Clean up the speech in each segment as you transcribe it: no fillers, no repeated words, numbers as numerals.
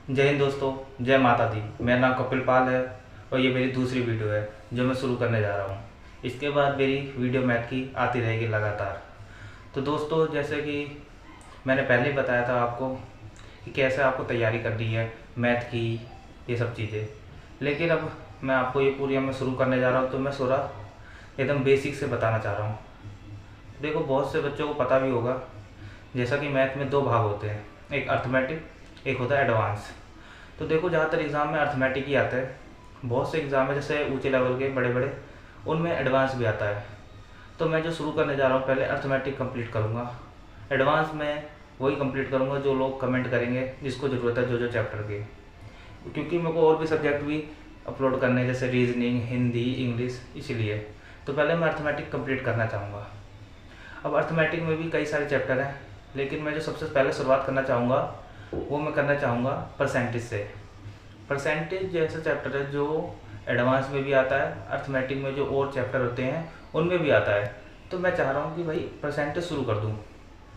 जय हिंद दोस्तों, जय माता दी। मेरा नाम कपिल पाल है और ये मेरी दूसरी वीडियो है जो मैं शुरू करने जा रहा हूँ। इसके बाद मेरी वीडियो मैथ की आती रहेगी लगातार। तो दोस्तों, जैसे कि मैंने पहले ही बताया था आपको कि कैसे आपको तैयारी करनी है मैथ की, ये सब चीज़ें। लेकिन अब मैं आपको ये पूरी मैं शुरू करने जा रहा हूँ, तो मैं थोड़ा एकदम बेसिक से बताना चाह रहा हूँ। देखो, बहुत से बच्चों को पता भी होगा जैसा कि मैथ में दो भाग होते हैं, एक अर्थमेटिक, एक होता है एडवांस। तो देखो, ज़्यादातर एग्ज़ाम में अर्थमेटिक ही आता है। बहुत से एग्ज़ाम है जैसे ऊंचे लेवल के बड़े बड़े, उनमें एडवांस भी आता है। तो मैं जो शुरू करने जा रहा हूँ, पहले अर्थमेटिक कंप्लीट करूँगा। एडवांस में वही कंप्लीट करूँगा जो लोग कमेंट करेंगे, जिसको ज़रूरत है, जो चैप्टर के। क्योंकि मेरे को और भी सब्जेक्ट भी अपलोड करने हैं, जैसे रीजनिंग, हिंदी, इंग्लिश, इसीलिए। तो पहले मैं अर्थमेटिक कंप्लीट करना चाहूँगा। अब अर्थमेटिक में भी कई सारे चैप्टर हैं, लेकिन मैं जो सबसे पहले शुरुआत करना चाहूँगा वो मैं करना चाहूँगा परसेंटेज से। परसेंटेज जैसा चैप्टर है जो एडवांस में भी आता है, अर्थमेटिक में जो और चैप्टर होते हैं उनमें भी आता है। तो मैं चाह रहा हूँ कि भाई परसेंटेज शुरू कर दूँ,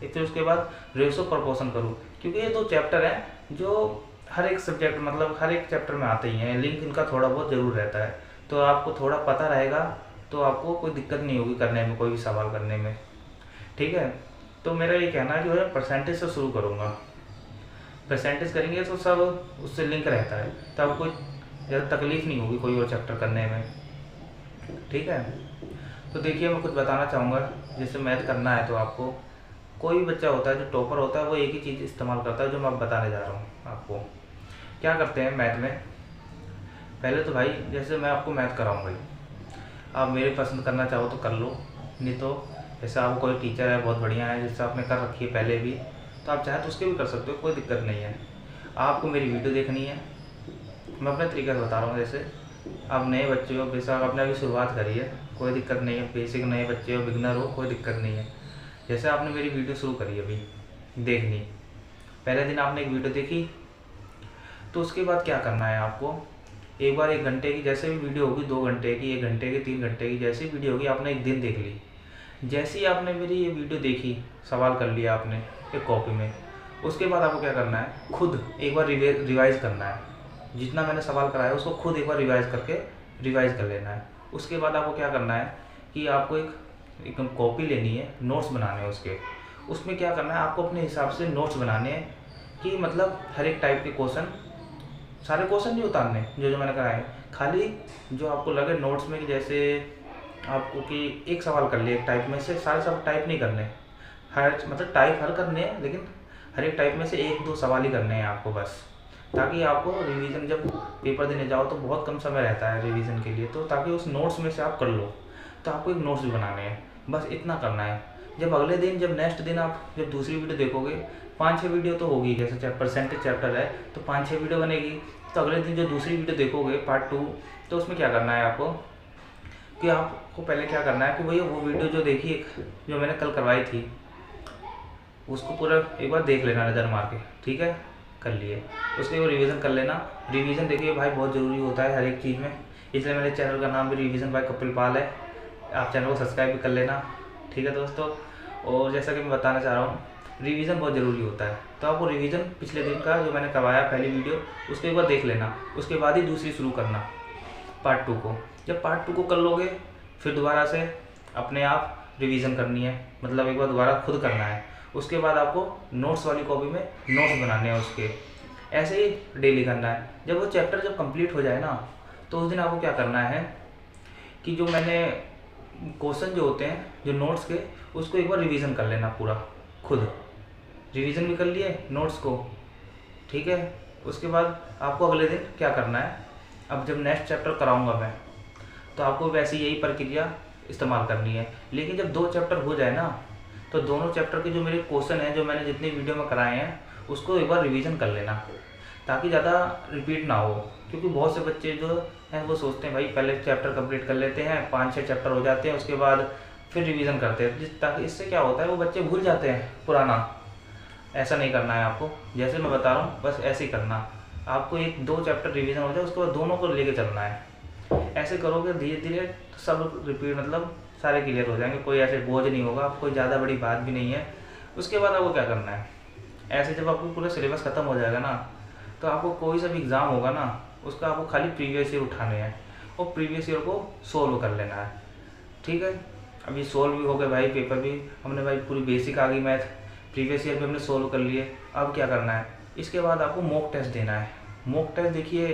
फिर उसके बाद रेशो प्रपोर्शन करूँ, क्योंकि ये दो चैप्टर हैं जो हर एक सब्जेक्ट मतलब हर एक चैप्टर में आते ही हैं। लिंक इनका थोड़ा बहुत ज़रूर रहता है, तो आपको थोड़ा पता रहेगा तो आपको कोई दिक्कत नहीं होगी करने में, कोई भी सवाल करने में। ठीक है, तो मेरा ये कहना है जो है परसेंटेज से शुरू करूँगा। परसेंटेज करेंगे तो सब उससे लिंक रहता है, तो आपको ज़्यादा तकलीफ़ नहीं होगी कोई और चैप्टर करने में। ठीक है, तो देखिए, मैं कुछ बताना चाहूँगा। जैसे मैथ करना है तो आपको, कोई भी बच्चा होता है जो टॉपर होता है वो एक ही चीज़ इस्तेमाल करता है जो मैं अब बताने जा रहा हूँ आपको। क्या करते हैं मैथ में, पहले तो भाई जैसे मैं आपको मैथ कराऊँ भाई, आप मेरे पसंद करना चाहो तो कर लो, नहीं तो जैसे आपको कोई टीचर है बहुत बढ़िया है जिससे आपने कर रखी है पहले भी, तो आप चाहे तो उसके भी कर सकते हो, कोई दिक्कत नहीं है। आपको मेरी वीडियो देखनी है, मैं अपने तरीके से बता रहा हूँ। जैसे आप नए बच्चे हो, बेशक आपने अभी शुरुआत करी है, कोई दिक्कत नहीं है। बेसिक नए बच्चे हो, बिगनर हो, कोई दिक्कत नहीं है। जैसे आपने मेरी वीडियो शुरू करी अभी देखनी, पहले दिन आपने एक वीडियो देखी, तो उसके बाद क्या करना है आपको, एक बार 1 घंटे की जैसे भी वीडियो होगी, 2 घंटे की, 1 घंटे की, 3 घंटे की, जैसी वीडियो होगी आपने एक दिन देख ली। जैसे ही आपने मेरी ये वीडियो देखी, सवाल कर लिया आपने एक कॉपी में, उसके बाद आपको क्या करना है, खुद एक बार रिवाइज़ करना है। जितना मैंने सवाल कराया उसको खुद एक बार रिवाइज़ कर लेना है। उसके बाद आपको क्या करना है कि आपको एक कॉपी लेनी है, नोट्स बनाने हैं उसके। उसमें क्या करना है, आपको अपने हिसाब से नोट्स बनाने हैं कि मतलब हर एक टाइप के क्वेश्चन, सारे क्वेश्चन नहीं उतारने जो मैंने कराए, खाली जो आपको लगे नोट्स में कि जैसे आपको कि एक सवाल कर लिया एक टाइप में से, सारे सब टाइप नहीं करने, हर मतलब टाइप हर करने हैं, लेकिन हर एक टाइप में से 1-2 सवाल ही करने हैं आपको बस, ताकि आपको रिवीजन जब पेपर देने जाओ तो बहुत कम समय रहता है रिवीजन के लिए, तो ताकि उस नोट्स में से आप कर लो। तो आपको एक नोट्स भी बनाने हैं, बस इतना करना है। जब अगले दिन, जब नेक्स्ट दिन आप जब दूसरी वीडियो देखोगे, 5-6 वीडियो तो होगी, जैसे परसेंटेज चैप्टर है तो 5-6 वीडियो बनेगी। तो अगले दिन जो दूसरी वीडियो देखोगे पार्ट 2, तो उसमें क्या करना है आपको कि आपको पहले क्या करना है कि भैया वो वीडियो जो देखी, जो मैंने कल करवाई थी, उसको पूरा एक बार देख लेना नज़र मार के। ठीक है, कर लिए, उसके वो रिवीजन कर लेना। रिवीजन देखिए भाई बहुत ज़रूरी होता है हर एक चीज़ में, इसलिए मेरे चैनल का नाम भी रिवीजन बाय कपिल पाल है। आप चैनल को सब्सक्राइब भी कर लेना। ठीक है दोस्तों, और जैसा कि मैं बताना चाह रहा हूँ, रिवीजन बहुत ज़रूरी होता है। तो आपको रिवीजन पिछले दिन का जो मैंने करवाया पहली वीडियो, उसको एक बार देख लेना। उसके बाद ही दूसरी शुरू करना, पार्ट 2 को। जब पार्ट 2 को कर लोगे, फिर दोबारा से अपने आप रिवीजन करनी है, मतलब एक बार दोबारा खुद करना है। उसके बाद आपको नोट्स वाली कॉपी में नोट्स बनाने हैं उसके, ऐसे ही डेली करना है। जब वो चैप्टर जब कंप्लीट हो जाए ना, तो उस दिन आपको क्या करना है कि जो मैंने क्वेश्चन जो होते हैं जो नोट्स के, उसको एक बार रिवीजन कर लेना पूरा खुद। रिवीजन भी कर लिए नोट्स को। ठीक है, उसके बाद आपको अगले दिन क्या करना है, अब जब नेक्स्ट चैप्टर कराऊंगा मैं, तो आपको वैसे यही प्रक्रिया इस्तेमाल करनी है। लेकिन जब 2 चैप्टर हो जाए ना, तो दोनों चैप्टर के जो मेरे क्वेश्चन हैं, जो मैंने जितनी वीडियो में कराए हैं, उसको एक बार रिवीजन कर लेना, ताकि ज़्यादा रिपीट ना हो। क्योंकि बहुत से बच्चे जो हैं वो सोचते हैं भाई पहले चैप्टर कंप्लीट कर लेते हैं, 5-6 चैप्टर हो जाते हैं, उसके बाद फिर रिवीजन करते हैं, ताकि इससे क्या होता है वो बच्चे भूल जाते हैं पुराना। ऐसा नहीं करना है आपको, जैसे मैं बता रहा हूँ बस ऐसे ही करना। आपको 1-2 चैप्टर रिवीजन हो जाए, उसके बाद दोनों को लेके चलना है। ऐसे करोगे धीरे धीरे सब रिपीट मतलब सारे क्लियर हो जाएंगे, कोई ऐसे बोझ नहीं होगा, कोई ज़्यादा बड़ी बात भी नहीं है। उसके बाद आपको क्या करना है, ऐसे जब आपको पूरा सिलेबस ख़त्म हो जाएगा ना, तो आपको कोई सा भी एग्ज़ाम होगा ना, उसका आपको खाली प्रीवियस ईयर उठाने हैं और प्रीवियस ईयर को सोल्व कर लेना है। ठीक है, अभी सोल्व भी हो गए भाई, पेपर भी हमने भाई पूरी बेसिक आ गई मैथ, प्रीवियस ईयर भी हमने सोल्व कर लिए। अब क्या करना है, इसके बाद आपको मॉक टेस्ट देना है। मॉक टेस्ट देखिए,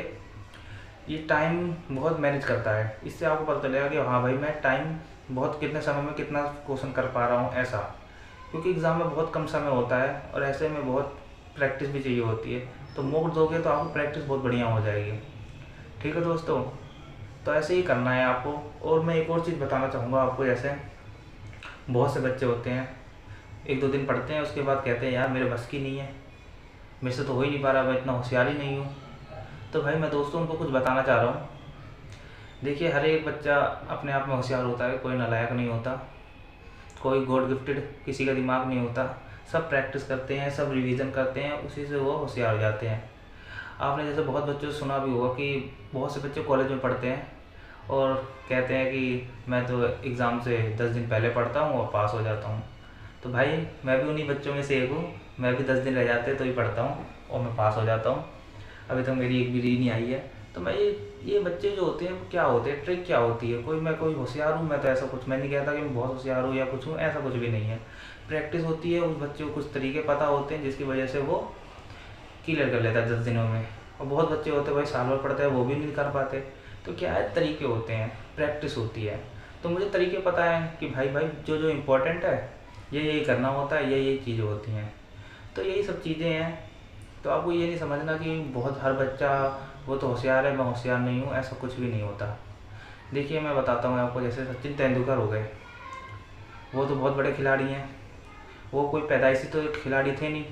ये टाइम बहुत मैनेज करता है, इससे आपको पता चलेगा कि हाँ भाई मैं टाइम बहुत कितने समय में कितना क्वेश्चन कर पा रहा हूँ ऐसा, क्योंकि एग्ज़ाम में बहुत कम समय होता है और ऐसे में बहुत प्रैक्टिस भी चाहिए होती है। तो मॉक दोगे तो आपको प्रैक्टिस बहुत बढ़िया हो जाएगी। ठीक है दोस्तों, तो ऐसे ही करना है आपको। और मैं एक और चीज़ बताना चाहूँगा आपको, जैसे बहुत से बच्चे होते हैं 1-2 दिन पढ़ते हैं, उसके बाद कहते हैं यार मेरे बस की नहीं है, मेरे से तो हो ही नहीं पा रहा, मैं इतना होशियार ही नहीं हूँ। तो भाई मैं दोस्तों उनको कुछ बताना चाह रहा हूँ। देखिए, हर एक बच्चा अपने आप में होशियार होता है, कोई नालायक नहीं होता, कोई गॉड गिफ्टेड किसी का दिमाग नहीं होता। सब प्रैक्टिस करते हैं, सब रिवीजन करते हैं, उसी से वो होशियार हो जाते हैं। आपने जैसे बहुत बच्चों से सुना भी होगा कि बहुत से बच्चे कॉलेज में पढ़ते हैं और कहते हैं कि मैं तो एग्ज़ाम से 10 दिन पहले पढ़ता हूँ और पास हो जाता हूँ। तो भाई मैं भी उन्हीं बच्चों में से एक हूँ, मैं भी 10 दिन रह जाते तो ही पढ़ता हूँ और मैं पास हो जाता हूँ। अभी तक मेरी एक भी री नहीं आई है। तो मैं ये बच्चे जो होते हैं क्या होते हैं, ट्रिक क्या होती है, मैं कोई होशियार हूँ, मैं तो ऐसा कुछ, मैं नहीं कहता कि मैं बहुत होशियार हूँ या कुछ हूँ, ऐसा कुछ भी नहीं है। प्रैक्टिस होती है, उस बच्चे को कुछ तरीके पता होते हैं जिसकी वजह से वो क्लियर कर लेता है 10 दिनों में। और बहुत बच्चे होते हैं भाई साल भर पढ़ते हैं, वो भी नहीं कर पाते। तो क्या है, तरीके होते हैं, प्रैक्टिस होती है। तो मुझे तरीके पता है कि भाई जो जो इम्पोर्टेंट है ये करना होता है, ये चीज़ें होती हैं। तो यही सब चीज़ें हैं। तो आपको ये नहीं समझना कि बहुत हर बच्चा वो तो होशियार है, मैं होशियार नहीं हूँ, ऐसा कुछ भी नहीं होता। देखिए मैं बताता हूँ आपको, जैसे सचिन तेंदुलकर हो गए, वो तो बहुत बड़े खिलाड़ी हैं, वो कोई पैदाइशी तो खिलाड़ी थे नहीं,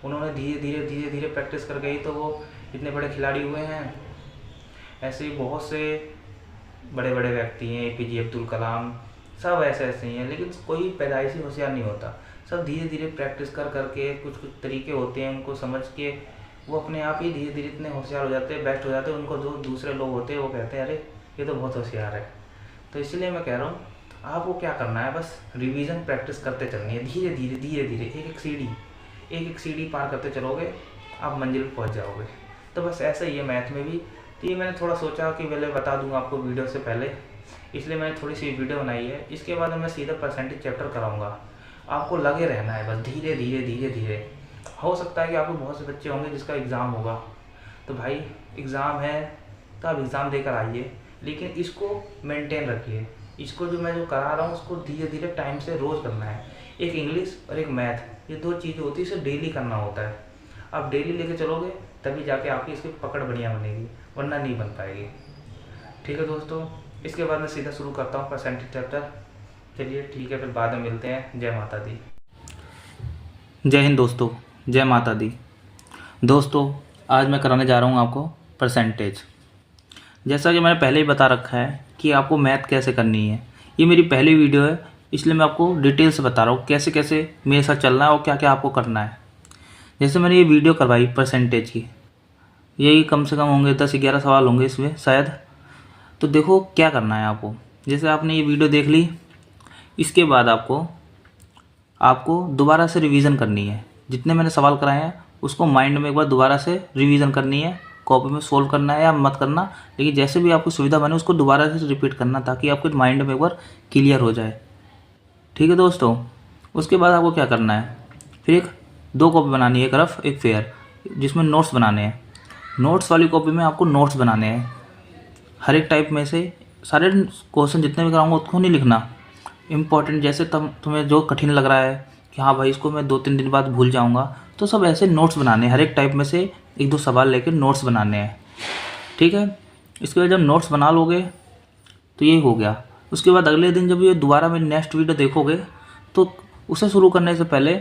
उन्होंने धीरे धीरे प्रैक्टिस कर गई तो वो इतने बड़े खिलाड़ी हुए हैं। ऐसे ही बहुत से बड़े बड़े व्यक्ति हैं, APJ अब्दुल कलाम, सब ऐसे ही हैं, लेकिन कोई पैदाइशी होशियार नहीं होता। सब धीरे धीरे प्रैक्टिस कर करके कुछ तरीके होते हैं, उनको समझ के वो अपने आप ही धीरे धीरे इतने होशियार हो जाते हैं, बेस्ट हो जाते हैं। उनको जो दूसरे लोग होते हैं वो कहते हैं अरे ये तो बहुत होशियार है। तो इसलिए मैं कह रहा हूँ आपको क्या करना है, बस रिवीजन प्रैक्टिस करते चलनी है, धीरे धीरे एक एक सीढ़ी पार करते चलोगे, आप मंजिल पर पहुँच जाओगे। तो बस ऐसा ही है मैथ में भी। तो ये मैंने थोड़ा सोचा कि पहले बता दूँ आपको वीडियो से पहले, इसलिए मैंने थोड़ी सी वीडियो बनाई है। इसके बाद मैं सीधा परसेंटेज चैप्टर कराऊंगा। आपको लगे रहना है बस, धीरे धीरे। हो सकता है कि आपको बहुत से बच्चे होंगे जिसका एग्ज़ाम होगा, तो भाई एग्ज़ाम है तो आप एग्ज़ाम देकर आइए, लेकिन इसको मेंटेन रखिए। इसको जो मैं करा रहा हूँ उसको धीरे धीरे टाइम से रोज़ करना है। एक इंग्लिश और एक मैथ, ये 2 चीज़ें होती है, इसे डेली करना होता है। आप डेली लेके चलोगे तभी जाके आपकी इसकी पकड़ बढ़िया बनेगी, वरना नहीं बन पाएगी। ठीक है दोस्तों, इसके बाद मैं सीधा शुरू करता हूँ परसेंटेज चैप्टर। चलिए ठीक है, फिर बाद में मिलते हैं। जय माता दी। जय हिंद दोस्तों, जय माता दी। दोस्तों आज मैं कराने जा रहा हूँ आपको परसेंटेज। जैसा कि मैंने पहले ही बता रखा है कि आपको मैथ कैसे करनी है, ये मेरी पहली वीडियो है, इसलिए मैं आपको डिटेल से बता रहा हूँ कैसे कैसे मेरे साथ चलना है और क्या क्या आपको करना है। जैसे मैंने ये वीडियो करवाई परसेंटेज की, यही कम से कम होंगे 10-11 सवाल होंगे इसमें शायद। तो देखो क्या करना है आपको। जैसे आपने ये वीडियो देख ली, इसके बाद आपको दोबारा से रिवीजन करनी है। जितने मैंने सवाल कराए हैं उसको माइंड में एक बार दोबारा से रिवीजन करनी है, कॉपी में सोल्व करना है या मत करना, लेकिन जैसे भी आपको सुविधा बने उसको दोबारा से रिपीट करना, ताकि आपके माइंड में एक बार क्लियर हो जाए। ठीक है दोस्तों, उसके बाद आपको क्या करना है, फिर 2 कॉपी बनानी है, एक रफ एक फेयर, जिसमें नोट्स बनाने हैं। नोट्स वाली कॉपी में आपको नोट्स बनाने हैं, हर एक टाइप में से सारे क्वेश्चन जितने भी कराऊंगा उसको नहीं लिखना, इम्पॉर्टेंट जैसे तुम्हें जो कठिन लग रहा है कि हाँ भाई इसको मैं 2-3 दिन बाद भूल जाऊंगा, तो सब ऐसे नोट्स बनाने हैं, हर एक टाइप में से 1-2 सवाल लेकर नोट्स बनाने हैं। ठीक है, इसके बाद जब नोट्स बना लोगे तो ये हो गया। उसके बाद अगले दिन जब ये दोबारा मेरी नेक्स्ट वीडियो देखोगे तो उसे शुरू करने से पहले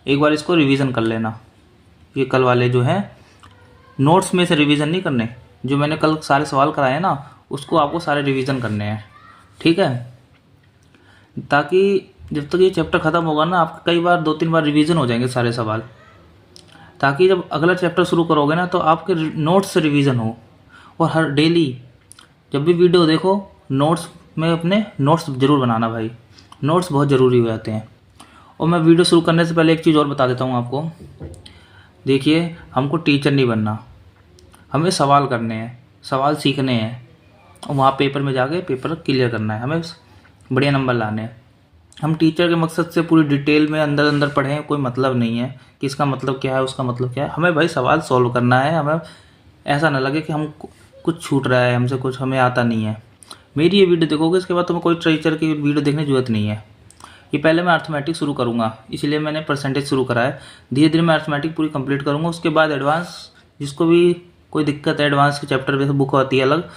एक बार इसको रिवीजन कर लेना। ये कल वाले जो हैं नोट्स में से रिवीजन नहीं करने, जो मैंने कल सारे सवाल कराए हैं ना उसको आपको सारे रिवीजन करने हैं। ठीक है, ताकि जब तक ये चैप्टर ख़त्म होगा ना आपका कई बार 2-3 बार रिवीजन हो जाएंगे सारे सवाल, ताकि जब अगला चैप्टर शुरू करोगे ना तो आपके नोट्स से रिवीजन हो। और हर डेली जब भी वीडियो देखो नोट्स में अपने नोट्स ज़रूर बनाना भाई, नोट्स बहुत ज़रूरी हो जाते हैं। और मैं वीडियो शुरू करने से पहले एक चीज़ और बता देता हूँ आपको। देखिए, हमको टीचर नहीं बनना, हमें सवाल करने हैं, सवाल सीखने हैं और वहाँ पेपर में जाके पेपर क्लियर करना है, हमें बढ़िया नंबर लाने हैं। हम टीचर के मकसद से पूरी डिटेल में अंदर अंदर पढ़ें, कोई मतलब नहीं है कि इसका मतलब क्या है, उसका मतलब क्या है। हमें भाई सवाल सॉल्व करना है, हमें ऐसा ना लगे कि हम कुछ छूट रहा है हमसे, कुछ हमें आता नहीं है। मेरी ये वीडियो देखोगे इसके बाद तुम्हें कोई टीचर की वीडियो देखने की जरूरत नहीं है। ये पहले मैं अर्थमेटिक शुरू करूँगा, इसलिए मैंने परसेंटेज शुरू करा है। धीरे धीरे मैं अर्थमेटिक पूरी कंप्लीट करूँगा, उसके बाद एडवांस, जिसको भी कोई दिक्कत है एडवांस के चैप्टर जैसे बुक होती है अलग,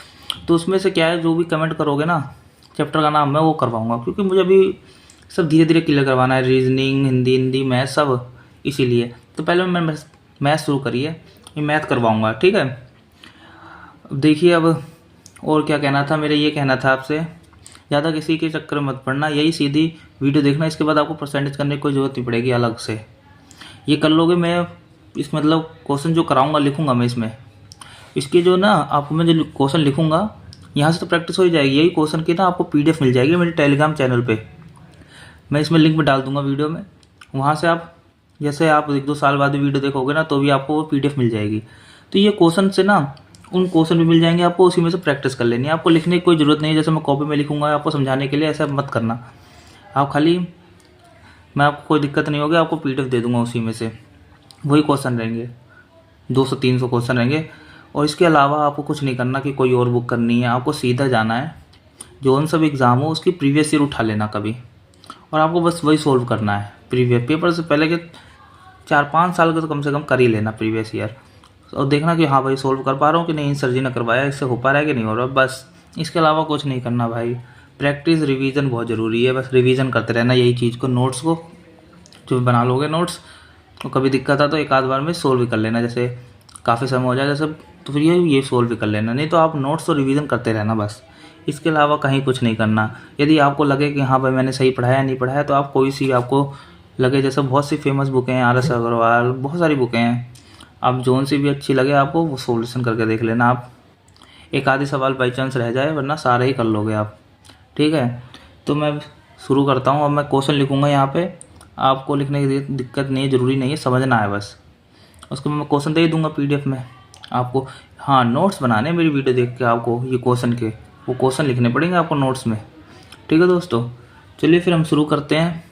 तो उसमें से क्या है जो भी कमेंट करोगे ना चैप्टर का नाम मैं वो करवाऊँगा, क्योंकि मुझे अभी सब धीरे धीरे क्लियर करवाना है, रीजनिंग, हिंदी मैथ सब, इसीलिए। तो पहले मैं मैथ शुरू करिए, ये मैथ करवाऊँगा, ठीक है। अब देखिए, अब और क्या कहना था, मेरे ये कहना था आपसे, ज़्यादा किसी के चक्कर में मत पड़ना, यही सीधी वीडियो देखना, इसके बाद आपको परसेंटेज करने की कोई ज़रूरत नहीं पड़ेगी अलग से। ये कर लोगे, मैं इस मतलब क्वेश्चन जो कराऊंगा लिखूंगा मैं इसमें, इसकी जो ना आपको मैं जो क्वेश्चन लिखूंगा यहाँ से तो प्रैक्टिस हो ही जाएगी। यही क्वेश्चन की ना आपको PDF मिल जाएगी मेरे टेलीग्राम चैनल पे, मैं इसमें लिंक में डाल दूंगा वीडियो में। वहाँ से आप जैसे आप 1-2 साल बाद वीडियो देखोगे ना तो भी आपको वो PDF मिल जाएगी। तो ये क्वेश्चन से ना उन क्वेश्चन भी मिल जाएंगे, आपको उसी में से प्रैक्टिस कर लेनी है, आपको लिखने की कोई ज़रूरत नहीं है। जैसे मैं कॉपी में लिखूंगा आपको समझाने के लिए, ऐसा मत करना आप, खाली मैं आपको कोई दिक्कत नहीं होगी, आपको PDF दे दूंगा, उसी में से वही क्वेश्चन रहेंगे, 200-300 क्वेश्चन रहेंगे। और इसके अलावा आपको कुछ नहीं करना कि कोई और बुक करनी है, आपको सीधा जाना है जो उन सब एग्ज़ाम हो उसकी प्रीवियस ईयर उठा लेना कभी, और आपको बस वही सोल्व करना है। प्रीवियस पेपर से पहले के 4-5 साल का तो कम से कम कर ही लेना प्रीवियस ईयर, और देखना कि हाँ भाई सोल्व कर पा रहा हूँ कि नहीं, सर जी ने करवाया, इससे हो पा रहा है कि नहीं हो रहा, बस। इसके अलावा कुछ नहीं करना भाई। प्रैक्टिस रिवीजन बहुत ज़रूरी है, बस रिवीजन करते रहना यही चीज़ को, नोट्स को जो बना लोगे नोट्स, तो कभी दिक्कत आ तो एक आध बार में सोल्व भी कर लेना, जैसे काफ़ी समय हो जाए जैसे, तो फिर ये सोल्व भी कर लेना, नहीं तो आप नोट्स तो रिवीजन करते रहना बस। इसके अलावा कहीं कुछ नहीं करना। यदि आपको लगे कि हाँ भाई मैंने सही पढ़ाया नहीं पढ़ाया, तो आप कोई सी आपको लगे, जैसे बहुत सी फेमस बुकें हैं, RS अग्रवाल, बहुत सारी बुकें हैं, आप जोन सी भी अच्छी लगे आपको वो सोल्यूशन करके देख लेना। आप एक आधे सवाल बाई चांस रह जाए, वरना सारे ही कर लोगे आप, ठीक है। तो मैं शुरू करता हूँ, अब मैं क्वेश्चन लिखूँगा यहाँ पे, आपको लिखने की दिक्कत नहीं है, ज़रूरी नहीं है, समझना है बस। उसको मैं क्वेश्चन दे ही दूँगा PDF में आपको। हाँ, नोट्स बनाने मेरी वीडियो देख के आपको, ये क्वेश्चन के वो क्वेश्चन लिखने पड़ेंगे आपको नोट्स में, ठीक है दोस्तों। चलिए फिर हम शुरू करते हैं।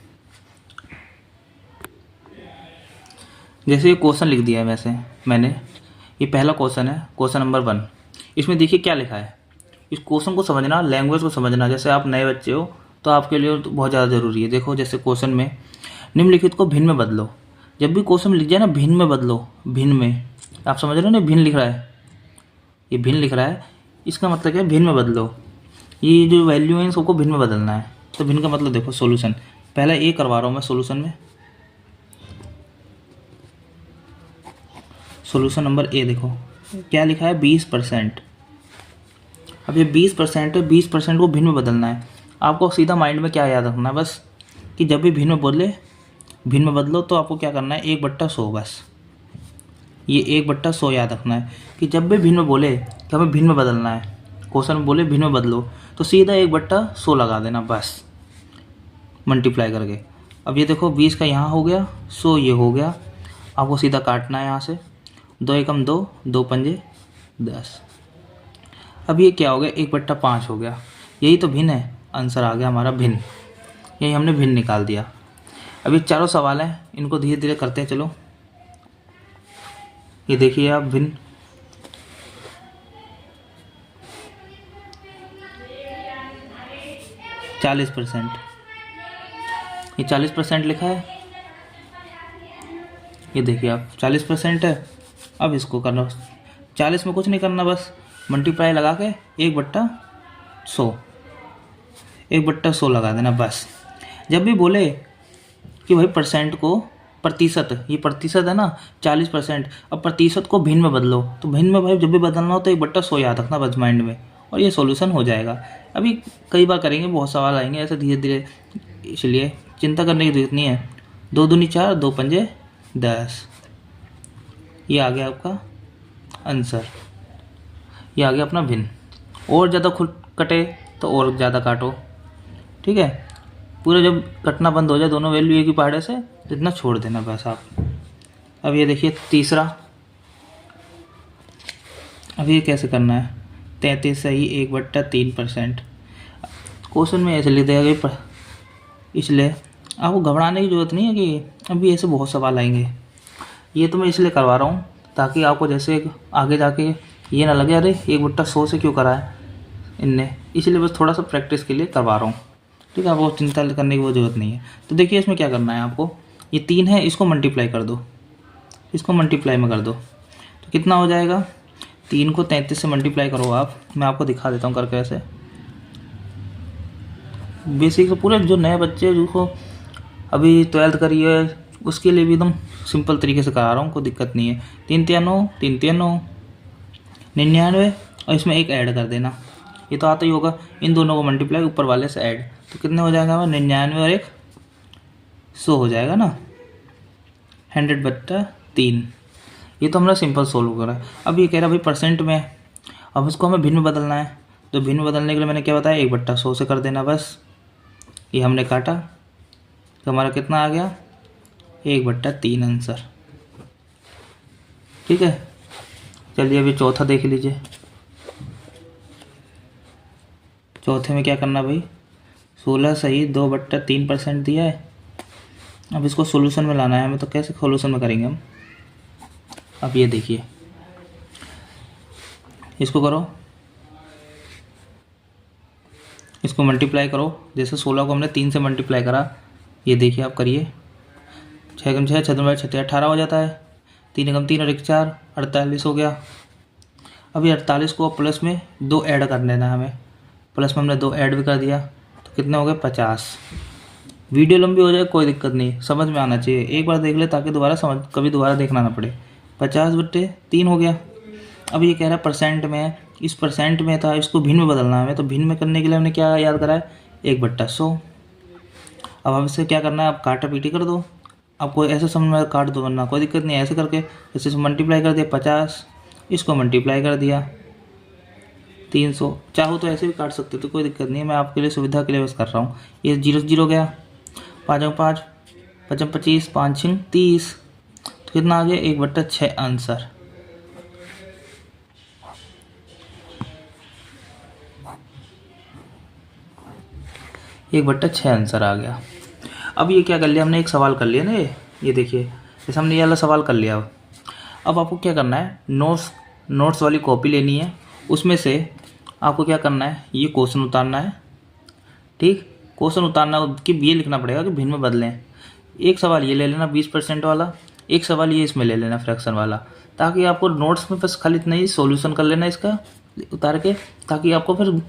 जैसे ये क्वेश्चन लिख दिया है वैसे मैंने, ये पहला क्वेश्चन है, क्वेश्चन नंबर 1। इसमें देखिए क्या लिखा है, इस क्वेश्चन को समझना, लैंग्वेज को समझना। जैसे आप नए बच्चे हो तो आपके लिए तो बहुत ज़्यादा ज़रूरी है। देखो जैसे क्वेश्चन में, निम्नलिखित को भिन्न में बदलो। जब भी क्वेश्चन लिख जाए ना भिन्न में बदलो, भिन्न में, आप समझ रहे हो ना, भिन्न लिख रहा है, ये भिन्न लिख रहा है, इसका मतलब क्या है, भिन्न में बदलो। ये जो वैल्यू है इन सबको भिन्न में बदलना है। तो भिन्न का मतलब देखो, सोल्यूशन पहले ए करवा रहा हूँ मैं सोल्यूशन में, सोल्यूशन नंबर ए देखो क्या लिखा है, 20%। अब ये 20% है, 20% को भिन्न में बदलना है। आपको सीधा माइंड में क्या याद रखना है बस, कि जब भी भिन्न में बदलो तो आपको क्या करना है, 1/100 बस। ये 1/100 याद रखना है कि जब भी भिन्न में बोले कि हमें भिन्न में बदलना है, क्वेश्चन में बोले भिन्न में बदलो, तो सीधा 1/100 लगा देना बस, मल्टीप्लाई करके। अब ये देखो 20 का यहाँ हो गया, 100 ये हो गया, आपको सीधा काटना है यहाँ से, 2 एकम 2, 2 पंजे 10। अब ये क्या हो गया, 1/5 हो गया। यही तो भिन्न है, आंसर आ गया हमारा भिन्न, यही हमने भिन्न निकाल दिया। अब ये चारों सवाल हैं, इनको धीरे धीरे करते हैं चलो। ये देखिए आप, भिन्न, %40, ये 40% लिखा है, ये देखिए आप 40% है। अब इसको करना, 40 में कुछ नहीं करना, बस मल्टीप्लाई लगा के 1/100 लगा देना बस। जब भी बोले कि भाई परसेंट को प्रतिशत, ये प्रतिशत है ना 40%, अब प्रतिशत को भिन्न में बदलो, तो भिन्न में भाई जब भी बदलना हो तो 1/100 याद रखना बस माइंड में, और ये सॉल्यूशन हो जाएगा। अभी कई बार करेंगे, बहुत सवाल आएंगे ऐसे धीरे धीरे, इसलिए चिंता करने की जरूरत नहीं है। 2 दूनी 4, 2 पंजे 10, ये आ गया आपका आंसर, ये आ गया अपना भिन्न। और ज़्यादा खुद कटे तो और ज़्यादा काटो, ठीक है। पूरा जब कटना बंद हो जाए, दोनों वैल्यू एक ही पहाड़े से, तो इतना छोड़ देना बस आप। अब ये देखिए तीसरा, अब ये कैसे करना है, 33 सही 1/3%। क्वेश्चन में ऐसे लिख देगा कि इसलिए आपको घबराने की ज़रूरत नहीं है कि अभी ऐसे बहुत सवाल आएंगे। ये तो मैं इसलिए करवा रहा हूँ ताकि आपको जैसे आगे जाके ये ना लगे अरे 1/100 से क्यों करा है इनने, इसलिए बस थोड़ा सा प्रैक्टिस के लिए करवा रहा हूँ। ठीक है, आपको चिंता करने की वो ज़रूरत नहीं है। तो देखिए इसमें क्या करना है आपको, ये 3 है, इसको मल्टीप्लाई कर दो, इसको मल्टीप्लाई में कर दो तो कितना हो जाएगा, 3 को 33 से मल्टीप्लाई करो आप, मैं आपको दिखा देता हूँ करके ऐसे। बेसिक तो पूरे जो नए बच्चे जिनको अभी 12th करी है उसके लिए भी एकदम सिंपल तरीके से करा रहा हूँ, कोई दिक्कत नहीं है। 3 3 9 3 3 9 99 और इसमें एक ऐड कर देना, ये तो आता ही होगा। इन दोनों को मल्टीप्लाई ऊपर वाले से ऐड, तो कितने हो जाएगा, 99 और 100 हो जाएगा ना, 100/3। ये तो हमने सिंपल सोल्व करा। अब ये कह रहा भाई परसेंट में, अब इसको हमें भिन्न में बदलना है, तो भिन्न में बदलने के लिए मैंने क्या बताया, 1/100 से कर देना बस। ये हमने काटा तो हमारा कितना आ गया, 1/3 आंसर। ठीक है, चलिए अभी चौथा देख लीजिए। चौथे में क्या करना भाई, 16 सही 2/3% दिया है। अब इसको सॉल्यूशन में लाना है हमें, तो कैसे सॉल्यूशन में करेंगे हम। अब ये देखिए, इसको करो, इसको मल्टीप्लाई करो, जैसे 16 को हमने 3 से मल्टीप्लाई करा, ये देखिए आप करिए, 6 × 6 = 6 18 हो जाता है, 3 × 3 और 1 4 48 हो गया। अभी 48 को प्लस में 2 ऐड कर देना है हमें, प्लस में हमने 2 ऐड भी कर दिया तो कितने हो गए 50। वीडियो लंबी हो जाए कोई दिक्कत नहीं, समझ में आना चाहिए, एक बार देख ले ताकि कभी दोबारा देखना ना पड़े। 50/3 हो गया। अब ये कह रहा है परसेंट में, इस परसेंट में था, इसको भिन्न में बदलना है हमें, तो भिन्न में करने के लिए हमने क्या याद करा है, 1/100। अब हम इससे क्या करना है, आप काटा पीटी कर दो, आपको ऐसे समझ में काट दो वरना कोई दिक्कत नहीं, ऐसे करके जैसे मल्टीप्लाई कर दिया 50, इसको मल्टीप्लाई कर दिया 300। चाहो तो ऐसे भी काट सकते तो कोई दिक्कत नहीं है, मैं आपके लिए सुविधा के लिए बस कर रहा हूँ। ये 0 0 गया, 5 × 5 5 × 25 5 × 30, तो कितना आ गया, 1/6 आंसर। एक 1/6 आंसर आ गया। अब ये क्या कर लिया हमने, एक सवाल कर लिया ना, ये देखिए, जैसे हमने ये वाला सवाल कर लिया। अब आपको क्या करना है, नोट्स वाली कॉपी लेनी है, उसमें से आपको क्या करना है, ये क्वेश्चन उतारना है। ठीक, क्वेश्चन उतारना कि ये लिखना पड़ेगा कि भिन्न में बदलें। एक सवाल ये ले लेना 20% वाला, एक सवाल ये इसमें ले लेना फ्रैक्शन वाला, ताकि आपको नोट्स में बस खाली इतना ही सॉल्यूशन कर लेना इसका उतार के, ताकि आपको फिर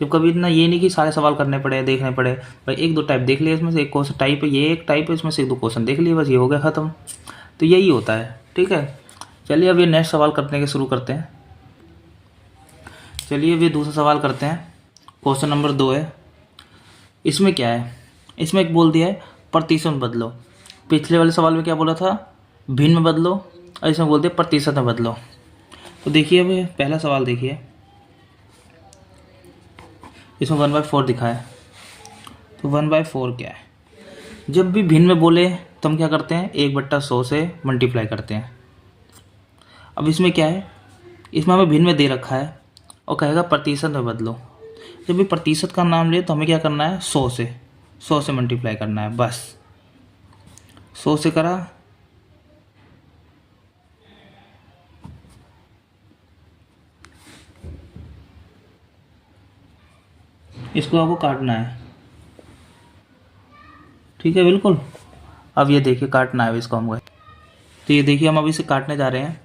जब कभी इतना ये नहीं कि सारे सवाल करने पड़े देखने पड़े, भाई 1 2 टाइप देख लिए इसमें से, एक क्वेश्चन टाइप है, ये एक टाइप है, इसमें से 1 2 क्वेश्चन देख लिए, बस ये हो गया ख़त्म। तो यही होता है। ठीक है, चलिए अब ये नेक्स्ट सवाल करने के शुरू करते हैं। चलिए अब ये दूसरा सवाल करते हैं, क्वेश्चन नंबर 2 है। इसमें क्या है, इसमें एक बोल दिया है प्रतिशत में बदलो। पिछले वाले सवाल में क्या बोला था, भिन्न में बदलो, और इसमें बोल दिया प्रतिशत में बदलो। तो देखिए अब पहला सवाल देखिए, इसमें 1/4 दिखा है, तो 1/4 क्या है, जब भी भिन्न में बोले तो हम क्या करते हैं, 1/100 से मल्टीप्लाई करते हैं। अब इसमें क्या है, इसमें हमें भिन्न में दे रखा है और कहेगा प्रतिशत में बदलो। जब भी प्रतिशत का नाम ले तो हमें क्या करना है, 100 से मल्टीप्लाई करना है, बस 100 से करा, इसको आपको काटना है। ठीक है, बिल्कुल। अब ये देखिए काटना है इसको हमको, तो ये देखिए हम अभी इसे काटने जा रहे हैं।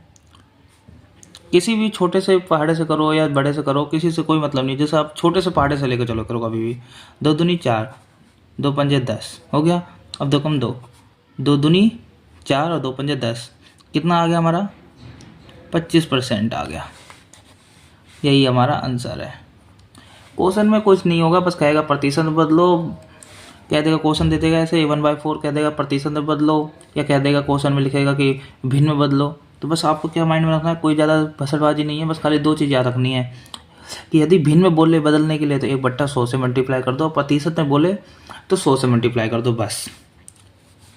किसी भी छोटे से पहाड़े से करो या बड़े से करो, किसी से कोई मतलब नहीं, जैसे आप छोटे से पहाड़े से लेकर चलो करो कभी भी। 2 दूनी 4, 2 पंजे 10 हो गया। अब 2 कम 2, 2 दूनी 4 और 2 पंजे 10, कितना आ गया हमारा, 25% आ गया। यही हमारा आंसर है। क्वेश्चन में कुछ नहीं होगा, बस कहेगा प्रतिशत में बदलो, कह देगा क्वेश्चन दे देगा ऐसे 1/4 कह देगा प्रतिशत में बदलो, या कह देगा क्वेश्चन में लिखेगा कि भिन्न में बदलो। तो बस आपको क्या माइंड में रखना है, कोई ज़्यादा फसलबाजी नहीं है, बस खाली 2 चीज़ याद रखनी है कि यदि भिन्न में बोले बदलने के लिए तो 1/100 से मल्टीप्लाई कर दो, प्रतिशत में बोले तो 100 से मल्टीप्लाई कर दो, बस।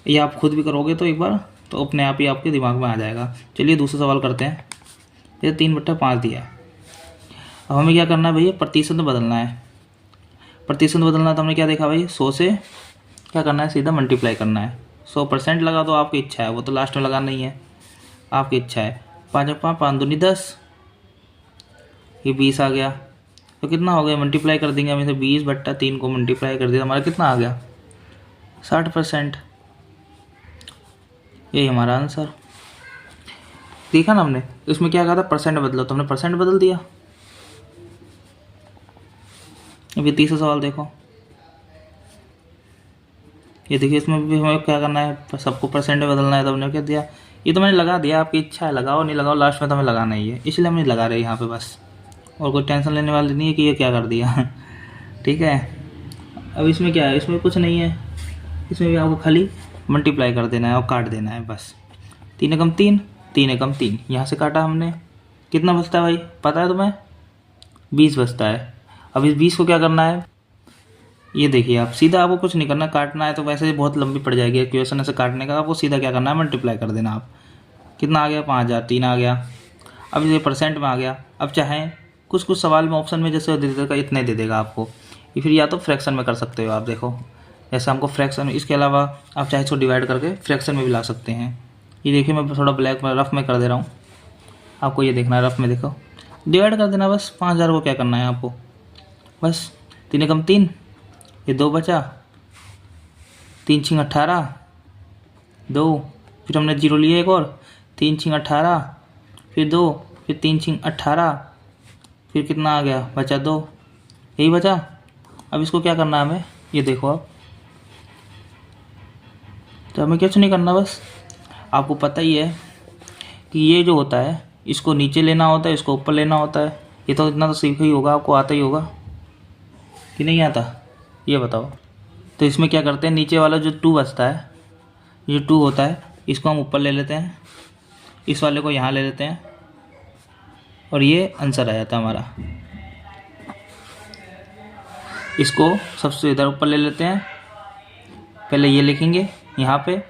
ये आप खुद भी करोगे तो एक बार तो अपने आप ही आपके दिमाग में आ जाएगा। चलिए दूसरा सवाल करते हैं। ये 3/5 दिया है। अब हमें क्या करना है भैया, प्रतिशत में बदलना है। प्रतिशत में बदलना है तो हमने क्या देखा भाई, 100 से क्या करना है, सीधा मल्टीप्लाई करना है। 100% लगा दो, आपकी इच्छा है, वो तो लास्ट में लगाना नहीं है, आपकी इच्छा है। 5 5 5 दूनी 10, ये 20 आ गया। तो कितना हो गया, मल्टीप्लाई कर देंगे हम इसे, 20/3 को मल्टीप्लाई कर दिया, हमारा कितना आ गया, 60%। यही हमारा आंसर। देखा ना हमने, इसमें क्या कहा था, परसेंट बदलो, तो हमने परसेंट बदल दिया। अभी तीसरा सवाल देखो, ये देखिए, इसमें भी हमें क्या करना है, सबको परसेंट में बदलना है। तो हमने क्या दिया, ये तो मैंने लगा दिया, आपकी इच्छा है, लगाओ नहीं लगाओ, लास्ट में तो हमें लगाना ही है, इसलिए हम नहीं लगा रहे यहाँ पे बस। और कोई टेंशन लेने वाली नहीं है कि ये क्या कर दिया ठीक है। अब इसमें क्या है, इसमें कुछ नहीं है, इसमें भी आपको खाली मल्टीप्लाई कर देना है और काट देना है बस। 3 एकम 3, 3 एकम 3, यहाँ से काटा हमने, कितना बचता है भाई, पता है तुम्हें, 20 बचता है। अब इस 20 को क्या करना है, ये देखिए आप, सीधा आपको कुछ नहीं करना, काटना है तो वैसे ही बहुत लंबी पड़ जाएगी क्वेश्चन ऐसे काटने का, आपको सीधा क्या करना है, मल्टीप्लाई कर देना। आप कितना आ गया, 5000, 3 आ गया। अब ये परसेंट में आ गया। अब चाहे कुछ कुछ सवाल में ऑप्शन में जैसे दे देगा, इतने दे देगा आपको, या फिर या तो फ्रैक्शन में कर सकते हो आप। देखो जैसे हमको फ्रैक्शन, इसके अलावा आप चाहे इसको डिवाइड करके फ्रैक्शन में भी ला सकते हैं। ये देखिए मैं थोड़ा ब्लैक में रफ में कर दे रहा हूँ, आपको ये देखना है, रफ में देखो, डिवाइड कर देना बस। 5000 को क्या करना है आपको, बस 3 एकम 3, ये 2 बचा, 3 6 18, 2, फिर हमने 0 लिया एक और, 3 6 18, फिर 2, फिर 3 6 18, फिर कितना आ गया, बचा 2, यही बचा। अब इसको क्या करना है हमें, ये देखो आप, तो हमें कुछ नहीं करना, बस आपको पता ही है कि ये जो होता है, इसको नीचे लेना होता है, इसको ऊपर लेना होता है। ये तो इतना तो सीखा ही होगा, आपको आता ही होगा कि नहीं आता, ये बताओ। तो इसमें क्या करते हैं, नीचे वाला जो 2 बचता है, ये 2 होता है, इसको हम ऊपर ले लेते हैं, इस वाले को यहाँ ले लेते हैं, और ये आंसर आ जाता है हमारा। इसको सबसे इधर ऊपर ले लेते हैं, पहले ये लिखेंगे यहाँ पे,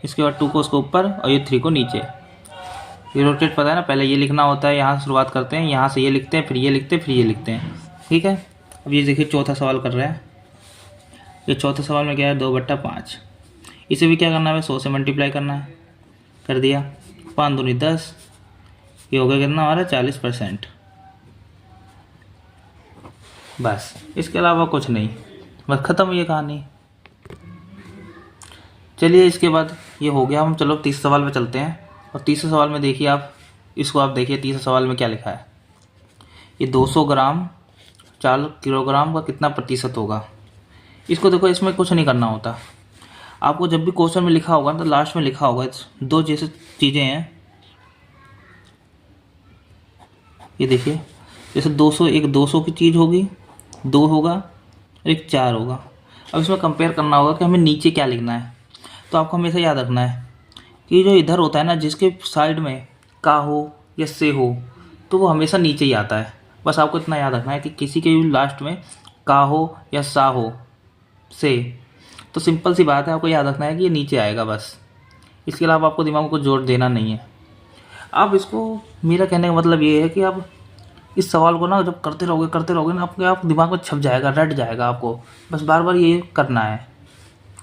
इसके बाद 2 को उसको ऊपर और ये 3 को नीचे। ये रोटेट पता है ना, पहले ये लिखना होता है, यहाँ से शुरुआत करते हैं, यहाँ से ये लिखते हैं, फिर ये लिखते हैं, फिर ये लिखते हैं, ठीक है। अब ये देखिए चौथा सवाल कर रहे हैं। ये चौथे सवाल में क्या है, 2/5। इसे भी क्या करना है, 100 से मल्टीप्लाई करना है, कर दिया। 5 दूनी 10, ये हो गया कितना हमारा, 40%। बस इसके अलावा कुछ नहीं, बस ख़त्म ये कहानी। चलिए इसके बाद ये हो गया, हम चलो तीसरे सवाल में चलते हैं। और तीसरे सवाल में देखिए आप, इसको आप देखिए, तीसरे सवाल में क्या लिखा है, ये 200 ग्राम 4 किलोग्राम का कितना प्रतिशत होगा। इसको देखो, इसमें कुछ नहीं करना होता आपको। जब भी क्वेश्चन में लिखा होगा ना, तो लास्ट में लिखा होगा 2 जैसे चीज़ें हैं, ये देखिए, जैसे 200, एक 200 की चीज़ होगी, 2 होगा, और एक 4 होगा। अब इसमें कंपेयर करना होगा कि हमें नीचे क्या लिखना है। तो आपको हमेशा याद रखना है कि जो इधर होता है ना, जिसके साइड में का हो या से हो, तो वो हमेशा नीचे ही आता है। बस आपको इतना याद रखना है कि किसी के भी लास्ट में का हो या सा हो, से, तो सिंपल सी बात है, आपको याद रखना है कि ये नीचे आएगा बस। इसके अलावा आपको दिमाग को जोर देना नहीं है। आप इसको, मेरा कहने का मतलब ये है कि आप इस सवाल को ना जब करते रहोगे ना, आपके आप दिमाग में छप जाएगा, रट जाएगा आपको। बस बार बार ये करना है।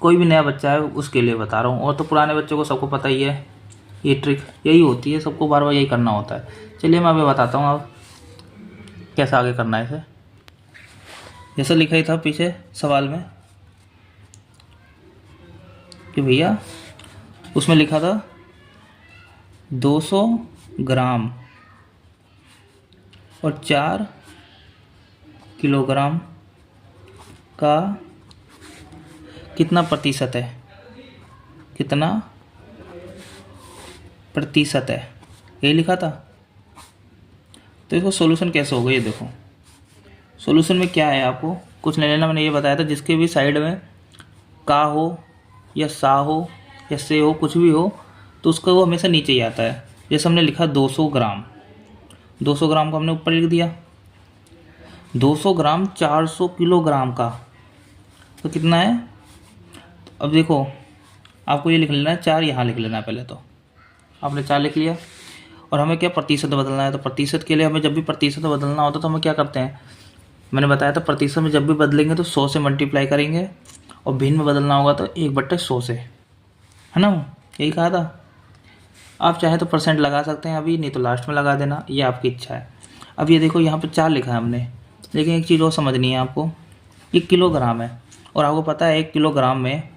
कोई भी नया बच्चा है उसके लिए बता रहा हूँ, और तो पुराने बच्चों को सबको पता ही है, ये ट्रिक यही होती है, सबको बार बार यही करना होता है। चलिए मैं अभी बताता हूँ अब कैसे आगे करना है इसे। जैसा लिखा ही था पीछे सवाल में कि भैया, उसमें लिखा था 200 ग्राम और 4 किलोग्राम का कितना प्रतिशत है, कितना प्रतिशत है, यही लिखा था। तो इसको सॉल्यूशन कैसे होगा, ये देखो। सॉल्यूशन में क्या है, आपको कुछ नहीं लेना, मैंने ये बताया था, जिसके भी साइड में का हो या सा हो या से हो, कुछ भी हो, तो उसका वो हमेशा नीचे ही आता है। जैसे हमने लिखा 200 ग्राम, 200 ग्राम को हमने ऊपर लिख दिया। 200 ग्राम 400 किलोग्राम का तो कितना है। अब देखो, आपको ये लिख लेना है 4, यहाँ लिख लेना है पहले। तो आपने 4 लिख लिया, और हमें क्या प्रतिशत बदलना है। तो प्रतिशत के लिए हमें जब भी प्रतिशत बदलना होता है तो हमें क्या करते हैं, मैंने बताया था प्रतिशत में जब भी बदलेंगे तो 100 से मल्टीप्लाई करेंगे, और भिन्न में बदलना होगा तो 1/100 से, है ना, यही कहा था। आप चाहे तो परसेंट लगा सकते हैं अभी, नहीं तो लास्ट में लगा देना, ये आपकी इच्छा है। अब ये देखो यहाँ पे 4 लिखा है हमने, लेकिन एक चीज़ और समझनी है आपको, ये किलोग्राम है, और आपको पता है 1 किलोग्राम में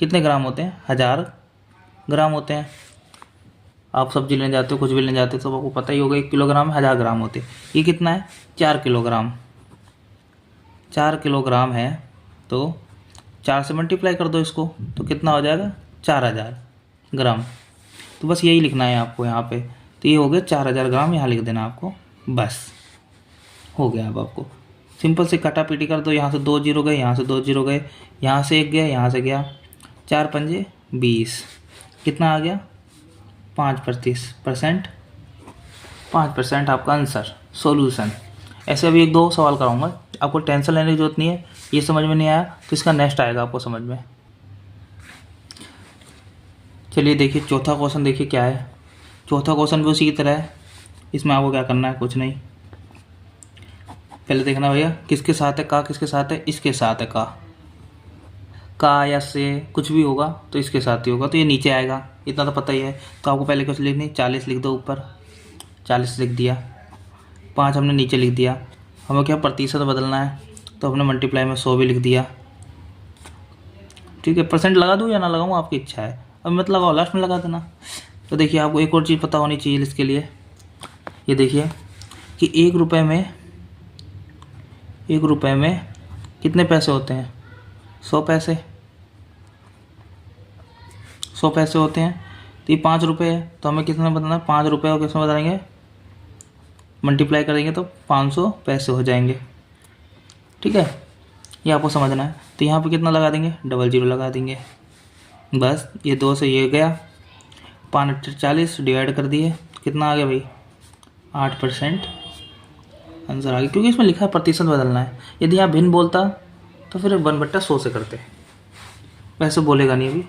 कितने ग्राम होते हैं, 1000 ग्राम होते हैं। आप सब्जी लेने जाते हो, कुछ भी लेने जाते हो तो आपको पता ही होगा 1 किलोग्राम में 1000 ग्राम होते हैं। ये कितना है, 4 किलोग्राम। 4 किलोग्राम है तो 4 से मल्टीप्लाई कर दो इसको, तो कितना हो जाएगा, 4000 ग्राम। तो बस यही लिखना है आपको यहाँ पे। तो ये हो गया 4000 ग्राम, यहाँ लिख देना आपको, बस हो गया। अब आपको सिंपल से काटा पीटी कर दो, यहाँ से 2 जीरो गए, यहाँ से 2 जीरो गए, यहाँ से 1 गया, यहाँ से गया, 4 पंजे 20, कितना आ गया, 5%। 5% आपका आंसर, सॉल्यूशन। ऐसे अभी 1-2 सवाल कराऊंगा, आपको टेंशन लेने की जरूरत नहीं है। ये समझ में नहीं आया तो इसका नेक्स्ट आएगा आपको समझ में। चलिए देखिए चौथा क्वेश्चन, देखिए क्या है। चौथा क्वेश्चन भी उसी की तरह है, इसमें आपको क्या करना है, कुछ नहीं, पहले देखना भैया किसके साथ है का, किसके साथ है, इसके साथ है का या से कुछ भी होगा तो इसके साथ ही होगा, तो ये नीचे आएगा, इतना तो पता ही है। तो आपको पहले कुछ लिखनी, 40 लिख दो ऊपर, 40 लिख दिया, 5 हमने नीचे लिख दिया। हमें क्या प्रतिशत बदलना है तो हमने मल्टीप्लाई में 100 भी लिख दिया, ठीक है। परसेंट लगा दूँ या ना लगाऊँ आपकी इच्छा है, अब मत लगाओ, लास्ट में लगा देना। तो देखिए आपको एक और चीज़ पता होनी चाहिए इसके लिए, ये देखिए कि 1 रुपये में कितने पैसे होते हैं, 100 पैसे। 100 पैसे होते हैं, तो ये 5 रुपये है, तो हमें कितना बदलना है, 5 रुपये और किसमें बदलेंगे, मल्टीप्लाई करेंगे तो 500 पैसे हो जाएंगे, ठीक है। ये आपको समझना है। तो यहाँ पे कितना लगा देंगे, 00 लगा देंगे, बस। ये 2 से ये गया, 5/40 डिवाइड कर दिए, कितना आ गया भाई, 8% आंसर आ गया। क्योंकि इसमें लिखा है प्रतिशत बदलना है। यदि यहाँ भिन्न बोलता तो फिर 1/100 से करते, वैसे बोलेगा नहीं अभी।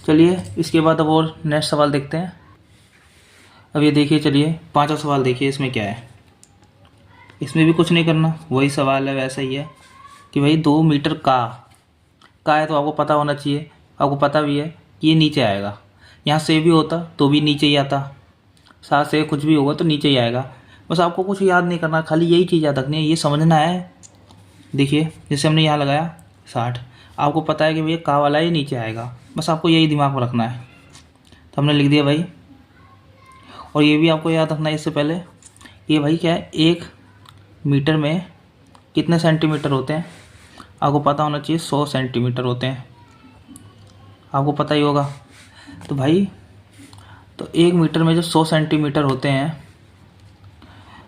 चलिए इसके बाद अब और नेक्स्ट सवाल देखते हैं। अब ये देखिए, चलिए 5वां सवाल देखिए, इसमें क्या है। इसमें भी कुछ नहीं करना, वही सवाल है, वैसा ही है कि भाई 2 मीटर का है, तो आपको पता होना चाहिए, आपको पता भी है कि ये नीचे आएगा। यहाँ से भी होता तो भी नीचे ही आता, 7 से कुछ भी होगा तो नीचे ही आएगा। बस आपको कुछ याद नहीं करना, खाली यही चीज़ याद रखनी है, ये समझना है। देखिए जैसे हमने यहाँ लगाया 60, आपको पता है कि भैया का वाला ही नीचे आएगा, बस आपको यही दिमाग में रखना है। तो हमने लिख दिया भाई, और ये भी आपको याद रखना है इससे पहले, ये भाई क्या है, 1 मीटर में कितने सेंटीमीटर होते हैं, आपको पता होना चाहिए 100 सेंटीमीटर होते हैं, आपको पता ही होगा। तो भाई तो 1 मीटर में जो 100 सेंटीमीटर होते हैं,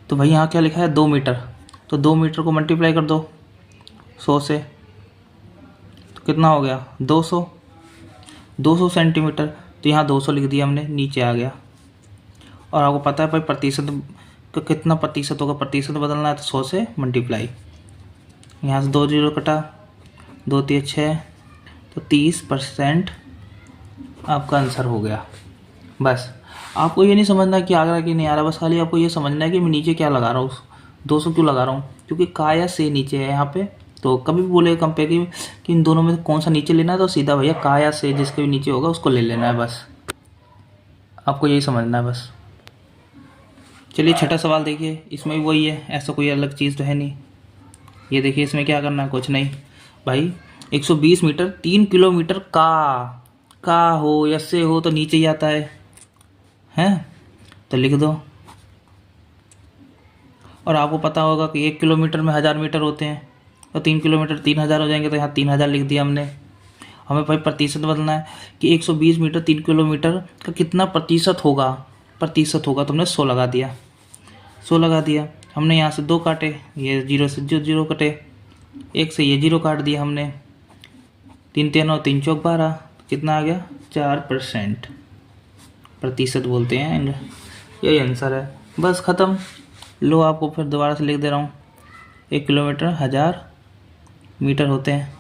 तो भाई यहाँ क्या लिखा है, 2 मीटर, तो 2 मीटर को मल्टीप्लाई कर दो 100 से, तो कितना हो गया, 200 सेंटीमीटर। तो यहाँ 200 लिख दिया हमने, नीचे आ गया। और आपको पता है भाई प्रतिशत का कितना प्रतिशत होगा, प्रतिशत बदलना है तो 100 से मल्टीप्लाई, यहाँ से 2 जीरो कटा, 2 3 6, तो 30% आपका आंसर हो गया। बस आपको ये नहीं समझना कि आ रहा कि नहीं आ रहा, बस खाली आपको ये समझना है कि मैं नीचे क्या लगा रहा हूँ, 200 क्यों लगा रहा हूँ, क्योंकि का या से नीचे है यहाँ पे। तो कभी भी बोलेगा कंपेयर कि इन दोनों में से कौन सा नीचे लेना है, तो सीधा भैया का या से जिसके भी नीचे होगा उसको ले लेना है, बस आपको यही समझना है बस। चलिए 6ठा सवाल देखिए, इसमें भी वही है, ऐसा कोई अलग चीज़ तो है नहीं। ये देखिए इसमें क्या करना है, कुछ नहीं भाई, 120 मीटर 3 किलोमीटर का हो या से हो तो नीचे ही आता है, तो लिख दो। और आपको पता होगा कि 1 किलोमीटर में 1000 मीटर होते हैं, तो 3 किलोमीटर 3000 हो जाएंगे, तो यहाँ 3000 लिख दिया हमने। हमें भाई प्रतिशत बदलना है कि 120 मीटर 3 किलोमीटर का कितना प्रतिशत होगा, तो हमने 100 लगा दिया, 100 लगा दिया। हमने यहाँ से 2 काटे, ये 0 से जो 0 कटे, 1 से ये 0 काट दिया हमने, 3 3 और 3 चौक 12, कितना आ गया, 4% प्रतिशत बोलते हैं, यही आंसर है। बस ख़त्म। लो आपको फिर दोबारा से लिख दे रहा हूँ, 1 किलोमीटर 1000 मीटर होते हैं।